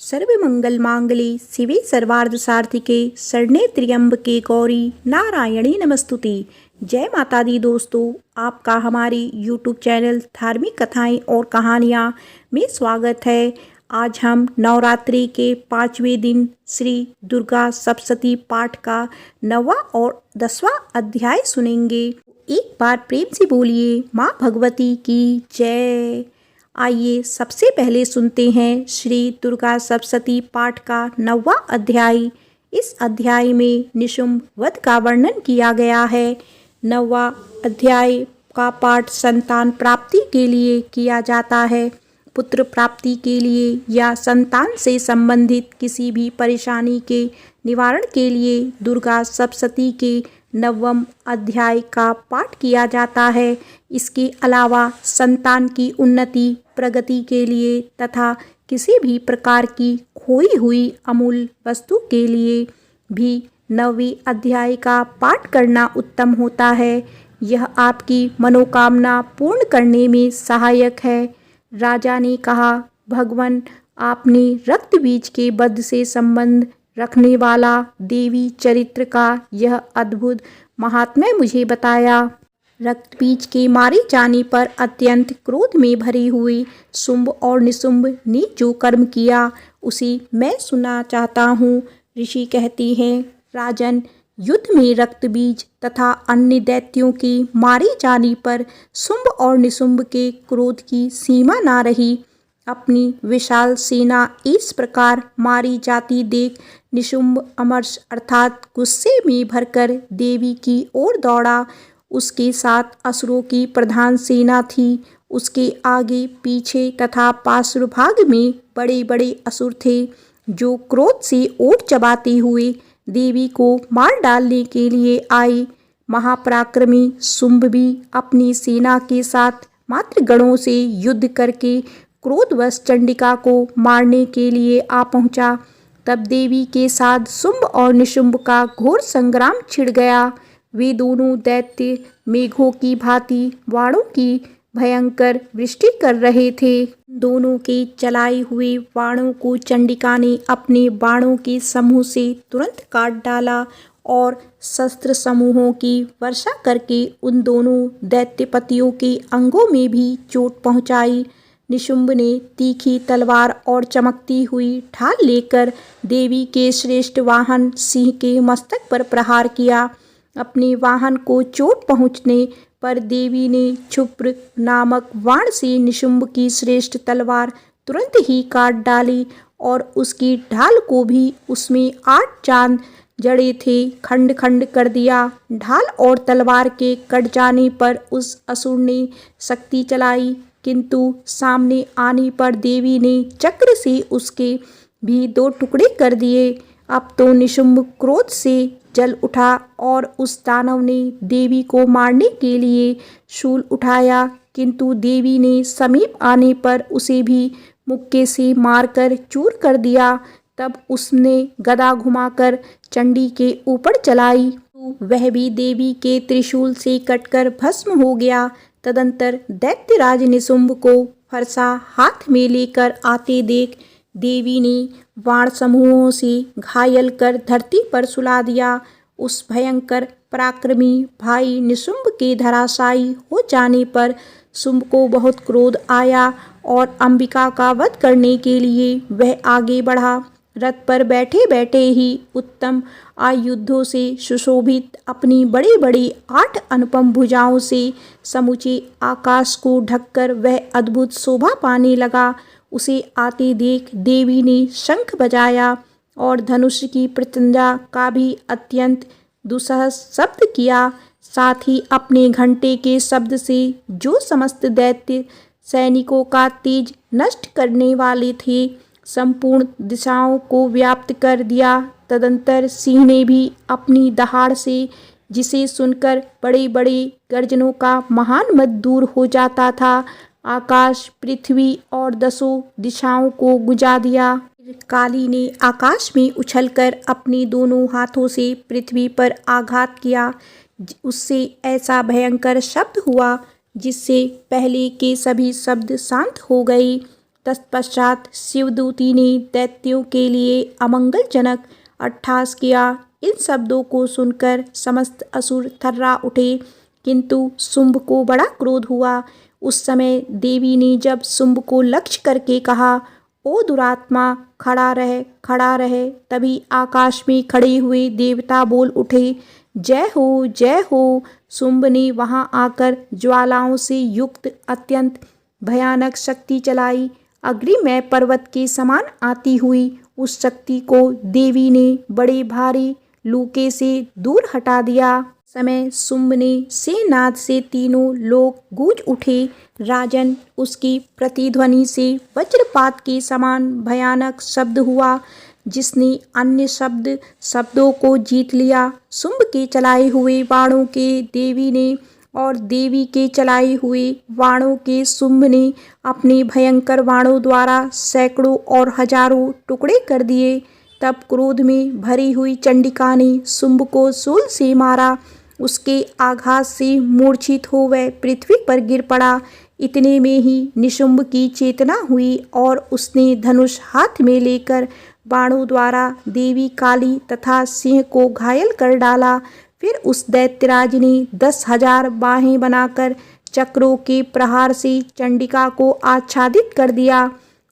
सर्वमंगल मांगले शिवे सर्वार्थ सार्थिके शरण्ये त्र्यंबके गौरी नारायणी नमस्तुते। जय माता दी दोस्तों, आपका हमारे YouTube चैनल धार्मिक कथाएं और कहानियां में स्वागत है। आज हम नवरात्रि के 5वें दिन श्री दुर्गा सप्तशती पाठ का 9वां और 10वां अध्याय सुनेंगे। एक बार प्रेम से बोलिए माँ भगवती की जय। आइए सबसे पहले सुनते हैं श्री दुर्गा सप्तशती पाठ का 9वां अध्याय। इस अध्याय में निशुंभ वध का वर्णन किया गया है। 9वां अध्याय का पाठ संतान प्राप्ति के लिए किया जाता है। पुत्र प्राप्ति के लिए या संतान से संबंधित किसी भी परेशानी के निवारण के लिए दुर्गा सप्तशती के 9वें अध्याय का पाठ किया जाता है। इसके अलावा संतान की उन्नति प्रगति के लिए तथा किसी भी प्रकार की खोई हुई अमूल्य वस्तु के लिए भी 9वें अध्याय का पाठ करना उत्तम होता है। यह आपकी मनोकामना पूर्ण करने में सहायक है। राजा ने कहा, भगवान, आपने रक्त बीज के वध से संबंध रखने वाला देवी चरित्र का यह अद्भुत महात्म्य मुझे बताया। रक्त बीज के मारे जाने पर अत्यंत क्रोध में भरे हुए शुंभ और निशुंभ ने जो कर्म किया उसे मैं सुनना चाहता हूँ। ऋषि कहते हैं, राजन, युद्ध में रक्त बीज तथा अन्य दैत्यों के मारे जाने पर शुंभ और निशुंभ के क्रोध की सीमा ना रही। अपनी विशाल सेना इस प्रकार मारी जाती देख निशुंभ अमर्ष अर्थात गुस्से में भरकर देवी की ओर दौड़ा। उसके साथ असुरों की प्रधान सेना थी। उसके आगे पीछे तथा पार्श्वभाग में बड़े बड़े असुर थे जो क्रोध से ओट चबाते हुए देवी को मार डालने के लिए आए। महापराक्रमी शुंभ भी अपनी सेना के साथ मात्र गणों से युद्ध करके क्रोधवश चंडिका को मारने के लिए आ पहुंचा। तब देवी के साथ शुंभ और निशुंभ का घोर संग्राम छिड़ गया। वे दोनों दैत्य मेघों की भांति बाणों की भयंकर वृष्टि कर रहे थे। दोनों के चलाए हुए बाणों को चंडिका ने अपने बाणों के समूह से तुरंत काट डाला और शस्त्र समूहों की वर्षा करके उन दोनों दैत्यपतियों के अंगों में भी चोट पहुंचाई। निशुंभ ने तीखी तलवार और चमकती हुई ढाल लेकर देवी के श्रेष्ठ वाहन सिंह के मस्तक पर प्रहार किया। अपने वाहन को चोट पहुंचने पर देवी ने क्षुप्र नामक बाण से निशुंभ की श्रेष्ठ तलवार तुरंत ही काट डाली और उसकी ढाल को भी उसमें 8 चांद जड़े थे खंड खंड कर दिया। ढाल और तलवार के कट जाने पर उस असुर ने शक्ति चलाई, किंतु सामने आने पर देवी ने चक्र से उसके भी 2 टुकड़े कर दिए। अब तो निशुंभ क्रोध से जल उठा और उस दानव ने देवी को मारने के लिए शूल उठाया, किंतु देवी ने समीप आने पर उसे भी मुक्के से मारकर चूर कर दिया। तब उसने गदा घुमाकर चंडी के ऊपर चलाई, वह भी देवी के त्रिशूल से कटकर भस्म हो गया। तदंतर दैत्यराज निशुंभ को फरसा हाथ में लेकर आते देख देवी ने बाण समूहों से घायल कर धरती पर सुला दिया। उस भयंकर पराक्रमी भाई निशुंभ के धराशायी हो जाने पर शुंभ को बहुत क्रोध आया और अंबिका का वध करने के लिए वह आगे बढ़ा। रथ पर बैठे बैठे ही उत्तम आयुधों से सुशोभित अपनी बड़ी बड़ी 8 अनुपम भुजाओं से समूचे आकाश को ढककर वह अद्भुत शोभा पाने लगा। उसे आते देख देवी ने शंख बजाया और धनुष की प्रत्यंजा का भी अत्यंत दुस्सह शब्द किया। साथ ही अपने घंटे के शब्द से जो समस्त दैत्य सैनिकों का तेज नष्ट करने वाले थे संपूर्ण दिशाओं को व्याप्त कर दिया। तदंतर सिंह ने भी अपनी दहाड़ से, जिसे सुनकर बड़े बड़े गर्जनों का महान मद दूर हो जाता था, आकाश पृथ्वी और 10 दिशाओं को गुंजा दिया। काली ने आकाश में उछलकर अपने दोनों हाथों से पृथ्वी पर आघात किया। उससे ऐसा भयंकर शब्द हुआ जिससे पहले के सभी शब्द शांत हो गए। तत्पश्चात शिवदूती ने दैत्यों के लिए अमंगलजनक अट्टहास किया। इन शब्दों को सुनकर समस्त असुर थर्रा उठे, किंतु शुंभ को बड़ा क्रोध हुआ। उस समय देवी ने जब शुंभ को लक्ष्य करके कहा, ओ दुरात्मा, खड़ा रहे, तभी आकाश में खड़े हुए देवता बोल उठे, जय हो, जय हो। शुंभ ने वहां आकर ज्वालाओं से युक्त अत्यंत भयानक शक्ति चलाई। अग्निमय पर्वत के समान आती हुई उस शक्ति को देवी ने बड़े भारी लूके से दूर हटा दिया। समय शुंभ ने सेनाद से तीनों लोग गूंज उठे। राजन, उसकी प्रतिध्वनि से वज्रपात के समान भयानक शब्द हुआ, जिसने अन्य शब्दों को जीत लिया। शुंभ के चलाए हुए बाणों के देवी ने और देवी के चलाए हुए बाणों के शुंभ ने अपने भयंकर बाणों द्वारा सैकड़ों और हजारों टुकड़े कर दिए। तब क्रोध में भरी हुई चंडिका ने शुंभ को शूल से मारा। उसके आघात से मूर्छित हो वह पृथ्वी पर गिर पड़ा। इतने में ही निशुंभ की चेतना हुई और उसने धनुष हाथ में लेकर बाणों द्वारा देवी काली तथा सिंह को घायल कर डाला। फिर उस दैत्यराज ने 10,000 बाहें बनाकर चक्रों के प्रहार से चंडिका को आच्छादित कर दिया।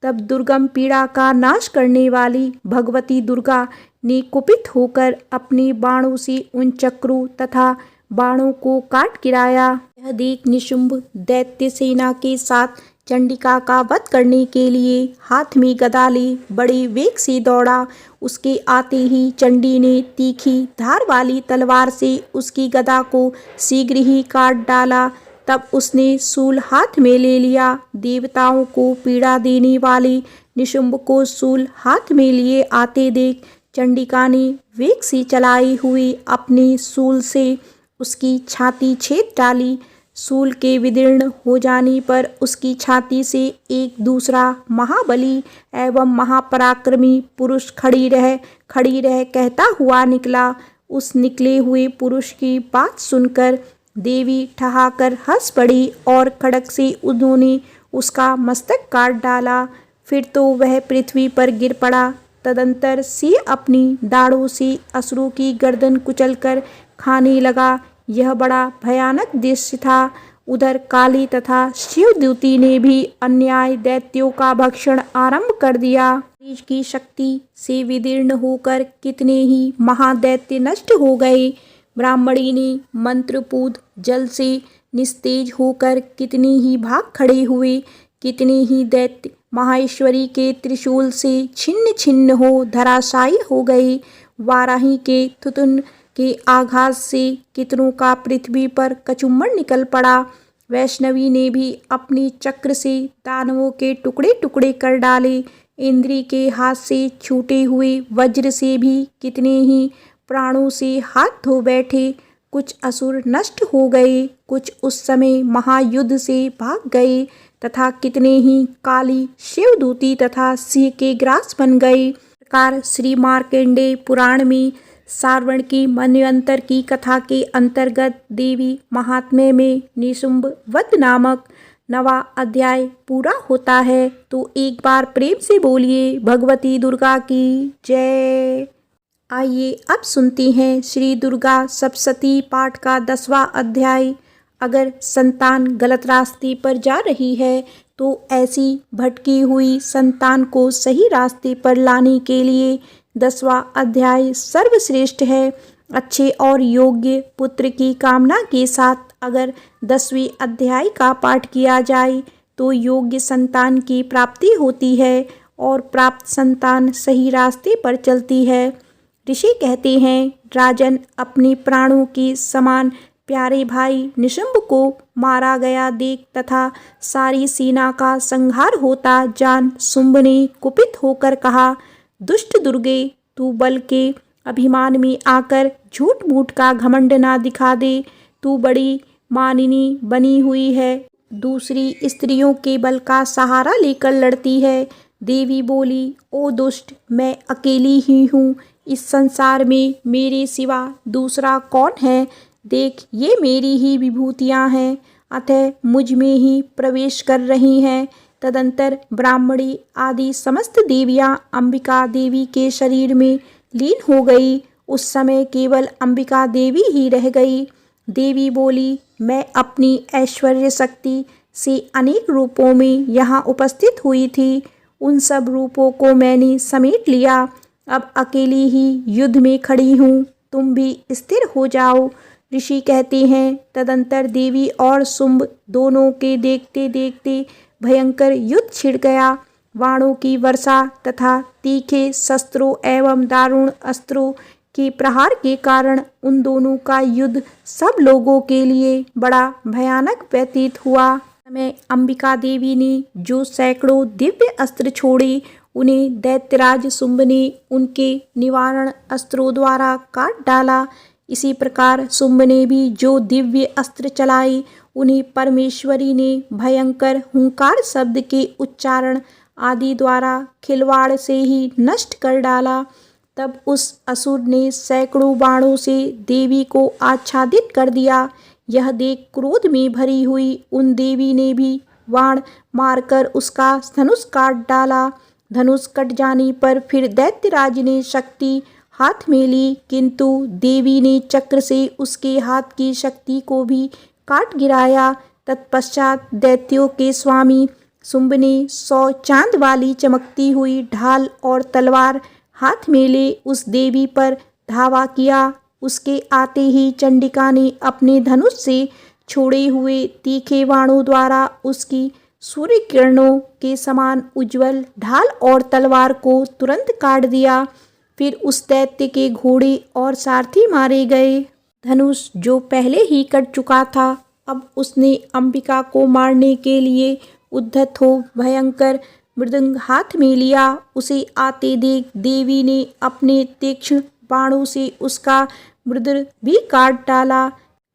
तब दुर्गम पीड़ा का नाश करने वाली भगवती दुर्गा ने कुपित होकर अपने बाणों से उन चक्रों तथा बाणों को काट गिराया। यह देख निशुंभ दैत्य सेना के साथ चंडिका का वध करने के लिए हाथ में गदा ले बड़े वेग से दौड़ा। उसके आते ही चंडी ने तीखी धार वाली तलवार से उसकी गदा को शीघ्र ही काट डाला। तब उसने शूल हाथ में ले लिया। देवताओं को पीड़ा देने वाले निशुंभ को शूल हाथ में लिए आते देख चंडिका ने वेग से चलाई हुई अपने शूल से उसकी छाती छेद डाली। शूल के विदीर्ण हो जाने पर उसकी छाती से एक दूसरा महाबली एवं महापराक्रमी पुरुष खड़ी रह कहता हुआ निकला। उस निकले हुए पुरुष की बात सुनकर देवी ठहाकर हंस पड़ी और खड्ग से उन्होंने उसका मस्तक काट डाला। फिर तो वह पृथ्वी पर गिर पड़ा। तदंतर सिंह अपनी दाढ़ों से असुरों की गर्दन कुचलकर खाने लगा। यह बड़ा भयानक दृश्य था। उधर काली तथा शिवदूती ने भी अन्याय दैत्यों का भक्षण आरंभ कर दिया। तेज की शक्ति से विदीर्ण होकर कितने ही महादैत्य नष्ट हो गए। ब्राह्मणी ने मंत्रपूत जल से निस्तेज होकर कितने ही भाग खड़े हुए। कितने ही दैत्य माहेश्वरी के त्रिशूल से छिन्न छिन्न हो धराशायी हो गए। वाराही के थुथुन के आघात से कितनों का पृथ्वी पर कचुम्बर निकल पड़ा। वैष्णवी ने भी अपने चक्र से दानवों के टुकड़े टुकड़े कर डाले। इंद्री के हाथ से छूटे हुए वज्र से भी कितने ही प्राणों से हाथ धो बैठे। कुछ असुर नष्ट हो गए, कुछ उस समय महायुद्ध से भाग गए तथा कितने ही काली शिवदूती तथा सिंह के ग्रास बन गए। प्रकार श्री मार्कंडेय पुराण में सारवण की मन्वंतर की कथा के अंतर्गत देवी महात्म्य में निशुंभ वध नामक 9वां अध्याय पूरा होता है। तो एक बार प्रेम से बोलिए भगवती दुर्गा की जय। आइए अब सुनते हैं श्री दुर्गा सप्तशती पाठ का 10वां अध्याय। अगर संतान गलत रास्ते पर जा रही है तो ऐसी भटकी हुई संतान को सही रास्ते पर लाने के लिए 10वां अध्याय सर्वश्रेष्ठ है। अच्छे और योग्य पुत्र की कामना के साथ अगर 10वें अध्याय का पाठ किया जाए तो योग्य संतान की प्राप्ति होती है और प्राप्त संतान सही रास्ते पर चलती है। ऋषि कहते हैं, राजन, अपने प्राणों के समान प्यारे भाई निशुंभ को मारा गया देख तथा सारी सेना का संहार होता जान शुंभ ने कुपित होकर कहा, दुष्ट दुर्गे, तू बल के अभिमान में आकर झूठ मूठ का घमंड ना दिखा दे। तू बड़ी मानिनी बनी हुई है, दूसरी स्त्रियों के बल का सहारा लेकर लड़ती है। देवी बोली, ओ दुष्ट, मैं अकेली ही हूँ। इस संसार में मेरे सिवा दूसरा कौन है। देख, ये मेरी ही विभूतियाँ हैं, अतः मुझ में ही प्रवेश कर रही हैं तदंतर ब्राह्मणी आदि समस्त देवियां अंबिका देवी के शरीर में लीन हो गई। उस समय केवल अंबिका देवी ही रह गई। देवी बोली, मैं अपनी ऐश्वर्य शक्ति से अनेक रूपों में यहाँ उपस्थित हुई थी, उन सब रूपों को मैंने समेट लिया। अब अकेली ही युद्ध में खड़ी हूँ, तुम भी स्थिर हो जाओ। ऋषि कहते हैं, तदंतर देवी और शुंभ दोनों के देखते देखते भयंकर युद्ध छिड़ गया। बाणों की वर्षा तथा तीखे शस्त्रों एवं दारुण अस्त्रों के प्रहार के कारण उन दोनों का युद्ध सब लोगों के लिए बड़ा भयानक व्यतीत हुआ। समय अंबिका देवी ने जो सैकड़ों दिव्य अस्त्र छोड़े, उन्हें दैत्यराज शुंभ ने उनके निवारण अस्त्रों द्वारा काट डाला। इसी प्रकार शुंभ ने भी जो दिव्य अस्त्र चलाए, उन्हें परमेश्वरी ने भयंकर हुंकार शब्द के उच्चारण आदि द्वारा खिलवाड़ से ही नष्ट कर डाला। तब उस असुर ने सैकड़ों बाणों से देवी को आच्छादित कर दिया। यह देख क्रोध में भरी हुई उन देवी ने भी बाण मारकर उसका धनुष काट डाला। धनुष कट जाने पर फिर दैत्यराज ने शक्ति हाथ में ली, किंतु देवी ने चक्र से उसके हाथ की शक्ति को भी काट गिराया। तत्पश्चात दैत्यों के स्वामी शुंभ ने 100 चांद वाली चमकती हुई ढाल और तलवार हाथ में ले उस देवी पर धावा किया। उसके आते ही चंडिका ने अपने धनुष से छोड़े हुए तीखे बाणों द्वारा उसकी सूर्य किरणों के समान उज्जवल ढाल और तलवार को तुरंत काट दिया। फिर उस दैत्य के घोड़े और सारथी मारे गए। धनुष जो पहले ही कट चुका था, अब उसने अंबिका को मारने के लिए उद्धत हो भयंकर मृदंग हाथ में लिया। उसे आते देख देवी ने अपने तीक्ष्ण बाणों से उसका मृदुर भी काट डाला।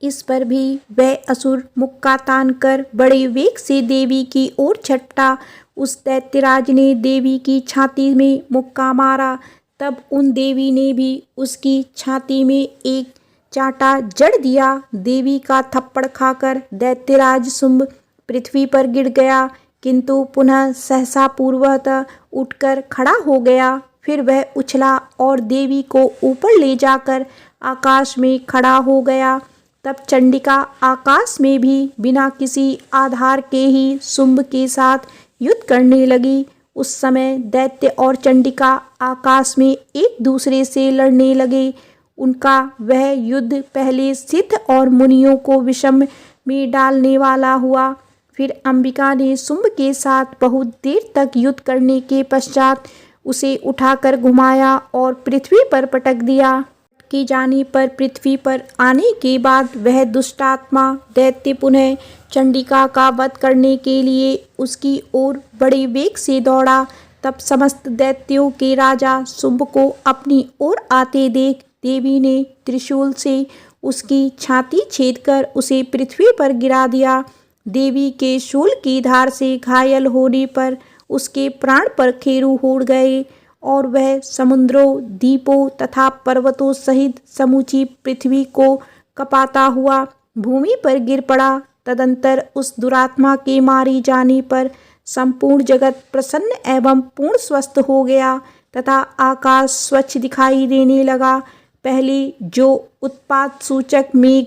इस पर भी वह असुर मुक्का तान कर बड़े वेग से देवी की ओर झपटा। उस दैत्यराज ने देवी की छाती में मुक्का मारा। तब उन देवी ने भी उसकी छाती में एक चांटा जड़ दिया। देवी का थप्पड़ खाकर दैत्यराज शुंभ पृथ्वी पर गिर गया, किंतु पुनः सहसा पूर्वतः उठकर खड़ा हो गया। फिर वह उछला और देवी को ऊपर ले जाकर आकाश में खड़ा हो गया। तब चंडिका आकाश में भी बिना किसी आधार के ही शुंभ के साथ युद्ध करने लगी। उस समय दैत्य और चंडिका आकाश में एक दूसरे से लड़ने लगे। उनका वह युद्ध पहले सिद्ध और मुनियों को विषम में डालने वाला हुआ। फिर अंबिका ने शुंभ के साथ बहुत देर तक युद्ध करने के पश्चात उसे उठाकर घुमाया और पृथ्वी पर पटक दिया। की जाने पर पृथ्वी पर आने के बाद वह दुष्टात्मा दैत्य पुनः चंडिका का वध करने के लिए उसकी ओर बड़े वेग से दौड़ा। तब समस्त दैत्यों के राजा शुंभ को अपनी ओर आते देख देवी ने त्रिशूल से उसकी छाती छेदकर उसे पृथ्वी पर गिरा दिया। देवी के शूल की धार से घायल होने पर उसके प्राण पर खेरू उड़ गए और वह समुद्रों, द्वीपों तथा पर्वतों सहित समूची पृथ्वी को कपाता हुआ भूमि पर गिर पड़ा। तदंतर उस दुरात्मा के मारे जाने पर संपूर्ण जगत प्रसन्न एवं पूर्ण स्वस्थ हो गया तथा आकाश स्वच्छ दिखाई देने लगा। पहले जो उत्पात सूचक मेघ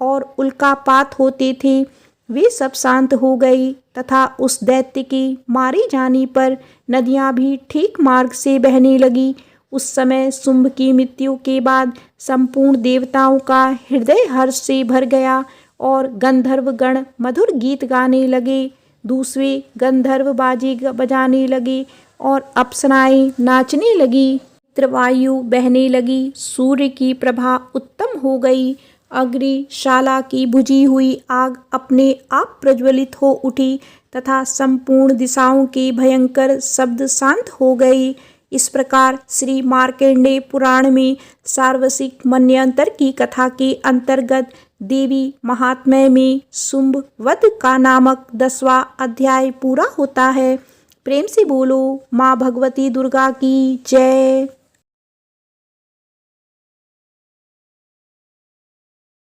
और उल्कापात होते थे, वे सब शांत हो गई तथा उस दैत्य के मारे जाने पर नदियां भी ठीक मार्ग से बहने लगी। उस समय शुंभ की मृत्यु के बाद संपूर्ण देवताओं का हृदय हर्ष से भर गया और गंधर्व गण मधुर गीत गाने लगे। दूसरे गंधर्व बाजे बजाने लगे और अप्सराएं नाचने लगी। वायु बहने लगी। सूर्य की प्रभा उत्तम हो गई। अग्निशाला की बुझी हुई आग अपने आप प्रज्वलित हो उठी तथा संपूर्ण दिशाओं के भयंकर शब्द शांत हो गए। इस प्रकार श्री मार्कंडेय पुराण में सार्वसिक मन्वंतर की कथा के अंतर्गत देवी महात्म्य में शुंभ वध का नामक 10वां अध्याय पूरा होता है। प्रेम से बोलो माँ भगवती दुर्गा की जय।